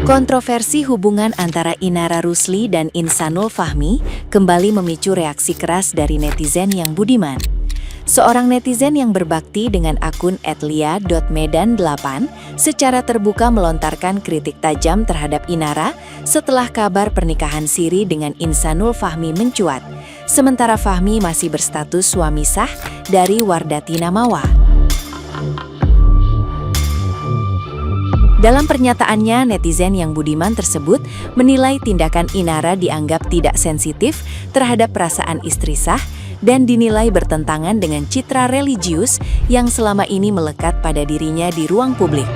Kontroversi hubungan antara Inara Rusli dan Insanul Fahmi kembali memicu reaksi keras dari netizen yang budiman. Seorang netizen yang berbakti dengan akun @lia.medan8 secara terbuka melontarkan kritik tajam terhadap Inara setelah kabar pernikahan siri dengan Insanul Fahmi mencuat, sementara Fahmi masih berstatus suami sah dari Wardatina Mawa. Dalam pernyataannya, netizen yang budiman tersebut menilai tindakan Inara dianggap tidak sensitif terhadap perasaan istri sah dan dinilai bertentangan dengan citra religius yang selama ini melekat pada dirinya di ruang publik.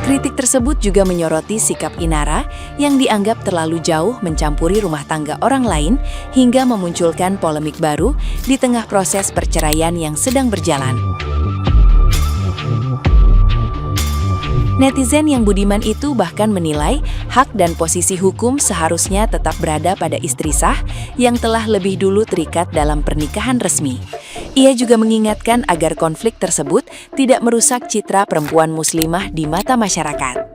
Kritik tersebut juga menyoroti sikap Inara yang dianggap terlalu jauh mencampuri rumah tangga orang lain hingga memunculkan polemik baru di tengah proses perceraian yang sedang berjalan. Netizen yang budiman itu bahkan menilai hak dan posisi hukum seharusnya tetap berada pada istri sah yang telah lebih dulu terikat dalam pernikahan resmi. Ia juga mengingatkan agar konflik tersebut tidak merusak citra perempuan muslimah di mata masyarakat.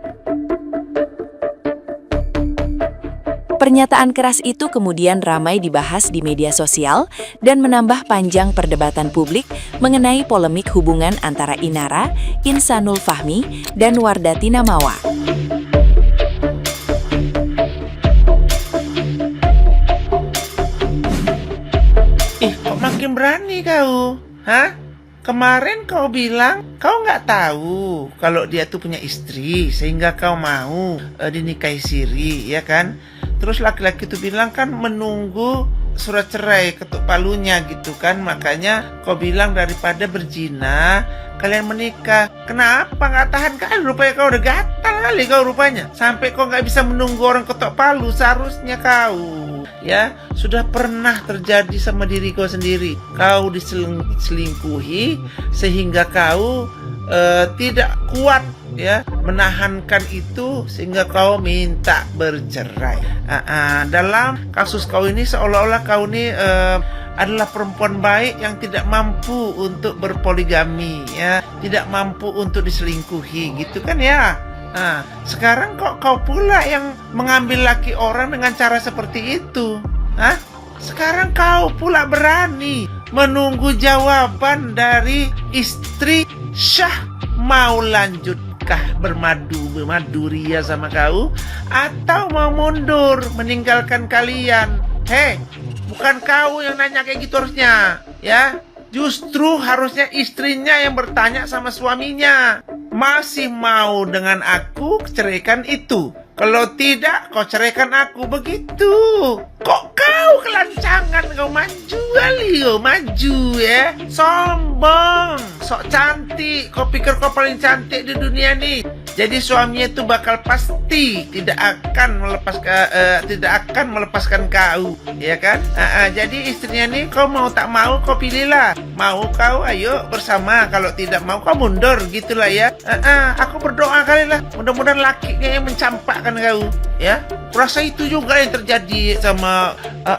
Pernyataan keras itu kemudian ramai dibahas di media sosial dan menambah panjang perdebatan publik mengenai polemik hubungan antara Inara, Insanul Fahmi, dan Wardatina Mawa. Kok makin berani kau? Hah? Kemarin kau bilang kau nggak tahu kalau dia tuh punya istri sehingga kau mau dinikahi siri, ya kan? Terus laki-laki itu bilang kan menunggu surat cerai ketuk palunya gitu kan. Makanya kau bilang daripada berzina kalian menikah. Kenapa nggak tahan kali? Rupanya kau udah gatal kali kau rupanya. Sampai kau nggak bisa menunggu orang ketuk palu. Seharusnya kau ya sudah pernah terjadi sama diri kau sendiri. Kau diselingkuhi sehingga kau tidak kuat ya menahankan itu sehingga kau minta bercerai. Dalam kasus kau ini seolah-olah kau ini adalah perempuan baik yang tidak mampu untuk berpoligami ya, tidak mampu untuk diselingkuhi gitu kan ya. Sekarang kok kau pula yang mengambil laki orang dengan cara seperti itu. Sekarang kau pula berani menunggu jawaban dari istri Syah mau lanjutkah bermadu ria sama kau atau mau mundur meninggalkan kalian. Hei, bukan kau yang nanya kayak gitu harusnya ya. Justru harusnya istrinya yang bertanya sama suaminya, masih mau dengan aku, ceraikan itu. Kalau tidak, kau ceraikan aku. Begitu. Kok kau kelancangan, kau maju kali, kau maju ya. Sombong, sok cantik. Kau pikir kau paling cantik di dunia nih. Jadi suaminya itu bakal pasti tidak akan melepaskan kau, ya kan? Jadi istrinya nih, kau mau tak mau kau pilihlah. Mau kau ayo bersama, kalau tidak mau kau mundur, gitulah ya. Aku berdoa kali lah, mudah-mudahan lakinya yang mencampakkan kau, ya. Kurasa itu juga yang terjadi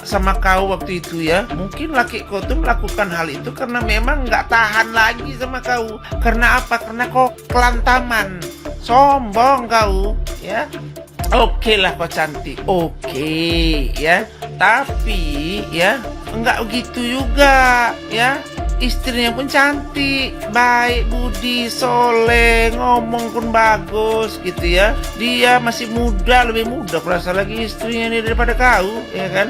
sama kau waktu itu ya. Mungkin laki kau tuh melakukan hal itu karena memang nggak tahan lagi sama kau. Karena apa? Karena kau kelantaman. Sombong kau, ya. Oke lah kau cantik, oke, ya. Tapi, ya, enggak begitu juga, ya. Istrinya pun cantik, baik, budi, soleh, ngomong pun bagus, gitu ya. Dia masih muda, lebih muda, perasa lagi istrinya ini daripada kau, ya kan?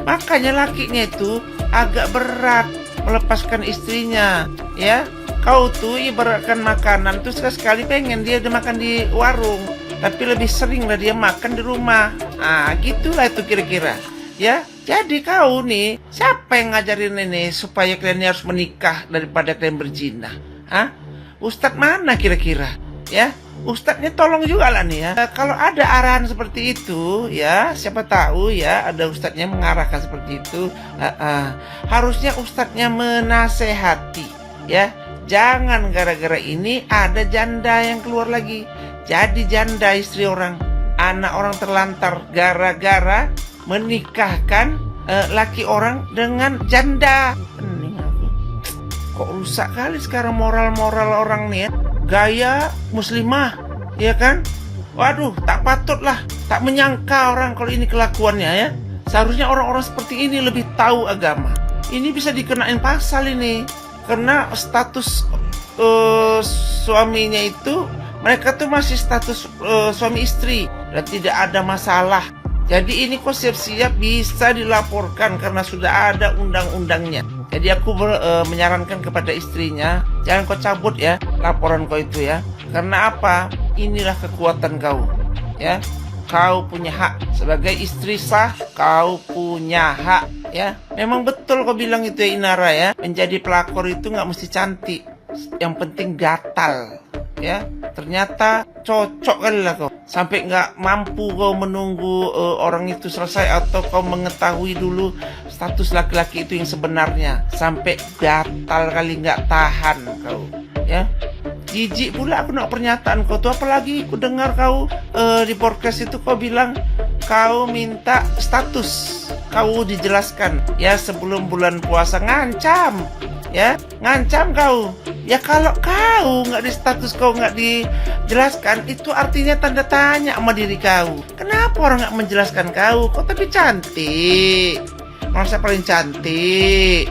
Makanya lakinya itu agak berat melepaskan istrinya, ya. Kau tuh ibaratkan makanan tuh sekali pengen dia makan di warung, tapi lebih sering lah dia makan di rumah. Gitulah itu kira-kira. Ya, jadi kau nih, siapa yang ngajarin ini supaya kalian harus menikah daripada kalian berzina? Ustadz mana kira-kira? Ya, ustadznya tolong juga lah nih ya. Kalau ada arahan seperti itu, ya, siapa tahu ya ada ustadznya mengarahkan seperti itu. Harusnya ustadznya menasehati, ya. Jangan gara-gara ini ada janda yang keluar lagi. Jadi janda istri orang, anak orang terlantar gara-gara menikahkan laki orang dengan janda. Pening aku. Kok rusak kali sekarang moral-moral orang nih ya. gaya muslimah, ya kan? Waduh, tak patut lah, tak menyangka orang kalau ini kelakuannya ya. Seharusnya orang-orang seperti ini lebih tahu agama. Ini bisa dikenain pasal ini, karena status suaminya itu, mereka tuh masih status suami istri dan tidak ada masalah. Jadi ini kok siap-siap bisa dilaporkan karena sudah ada undang-undangnya. Jadi aku menyarankan kepada istrinya, jangan kau cabut ya laporan kau itu ya. Karena apa? Inilah kekuatan kau, ya. Kau punya hak sebagai istri sah, kau punya hak, ya. Memang betul kau bilang itu ya Inara ya. Menjadi pelakor itu nggak mesti cantik, yang penting gatal, ya. Ternyata cocok kali lah kau. Sampai nggak mampu kau menunggu orang itu selesai atau kau mengetahui dulu status laki-laki itu yang sebenarnya. Sampai gatal kali nggak tahan kau, ya. Jijik pula aku nak pernyataan kau tuh, apalagi aku dengar kau di podcast itu kau bilang kau minta status, kau dijelaskan ya sebelum bulan puasa, ngancam kau. Ya kalau kau nggak di status, kau nggak dijelaskan, itu artinya tanda tanya sama diri kau. Kenapa orang nggak menjelaskan kau? Kau tapi cantik, merasa paling cantik,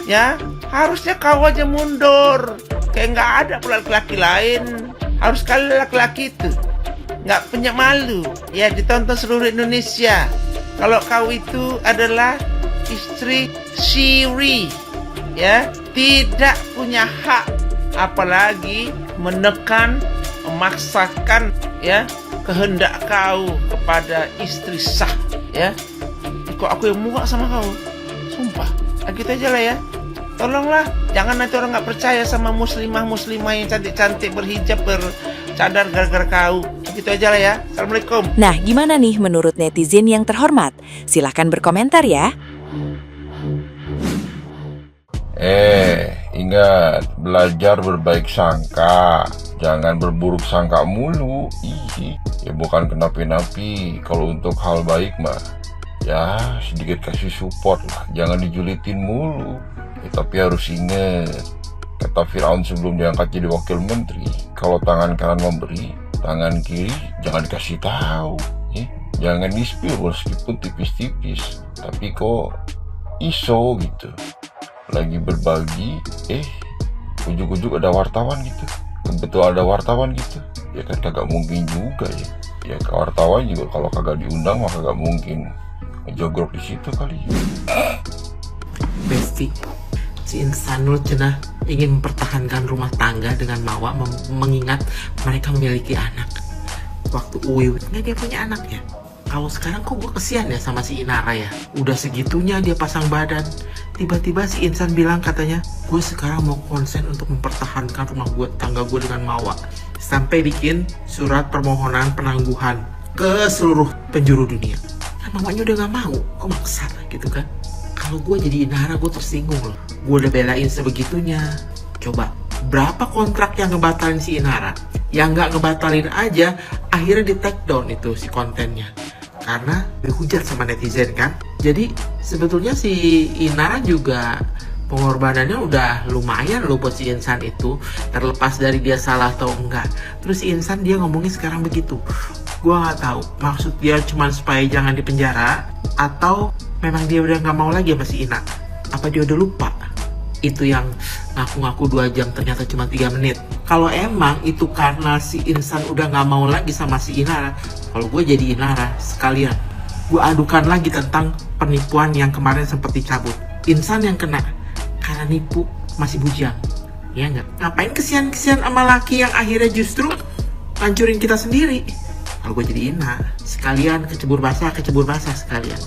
ya. Harusnya kau aja mundur. Kayak nggak ada pula laki-laki lain. Harus kali laki-laki itu nggak punya malu, ya, ditonton seluruh Indonesia. Kalau kau itu adalah istri Syiri, ya, tidak punya hak, apalagi menekan, memaksakan, ya, kehendak kau kepada istri sah, ya. Kok aku yang muak sama kau, sumpah. Gitu aja lah ya. Tolonglah, jangan nanti orang nggak percaya sama muslimah yang cantik-cantik berhijab, bercadar gara-gara kau. Gitu aja lah ya. Assalamualaikum. Nah, gimana nih menurut netizen yang terhormat? Silahkan berkomentar ya. Ingat, belajar berbaik sangka. Jangan berburuk sangka mulu. Ya bukan kenapi-napi. Kalau untuk hal baik mah, ya sedikit kasih support lah. Jangan dijulitin mulu. Tapi harus ingat, kata Firaun sebelum diangkat jadi wakil menteri, kalau tangan kanan memberi, tangan kiri jangan dikasih tahu, ya. Jangan di-spill meskipun tipis-tipis, tapi kok iso gitu. Lagi berbagi, ujuk-ujuk ada wartawan gitu. Betul ada wartawan gitu. Ya kan kagak mungkin juga ya. Ya ke wartawan juga kalau kagak diundang mah kagak mungkin ngejogrok di situ kali. Besti, si Insanul cenah ingin mempertahankan rumah tangga dengan Mawa, mengingat mereka memiliki anak. Waktu Uwiwitnya dia punya anak ya. Kalau sekarang kok gue kesian ya sama si Inara ya. Udah segitunya dia pasang badan. Tiba-tiba si Insan bilang katanya, gue sekarang mau konsen untuk mempertahankan rumah tangga gue dengan Mawa. Sampai bikin surat permohonan penangguhan ke seluruh penjuru dunia. Kan mamanya udah gak mau, kok maksa gitu kan. Kalau gue jadi Inara, gue tersinggung loh. Gue udah belain sebegitunya. Coba, berapa kontrak yang ngebatalin si Inara? Yang nggak ngebatalin aja, akhirnya di take down itu si kontennya. Karena dihujat sama netizen kan. Jadi sebetulnya si Inara juga pengorbanannya udah lumayan loh buat si Insan itu. Terlepas dari dia salah atau enggak. Terus si Insan dia ngomongin sekarang begitu. Gue nggak tahu maksud dia cuma supaya jangan dipenjara, atau memang dia udah nggak mau lagi sama si Ina. Apa dia udah lupa? Itu yang ngaku-ngaku 2 jam ternyata cuma 3 menit. Kalau emang itu karena si Insan udah nggak mau lagi sama si Inara, kalau gue jadi Inara sekalian gue adukan lagi tentang penipuan yang kemarin sempat dicabut. Insan yang kena karena nipu masih bujang, ya nggak? Ngapain kesian-kesian sama laki yang akhirnya justru hancurin kita sendiri? Kalau gue jadi Ina, sekalian kecebur basah sekalian.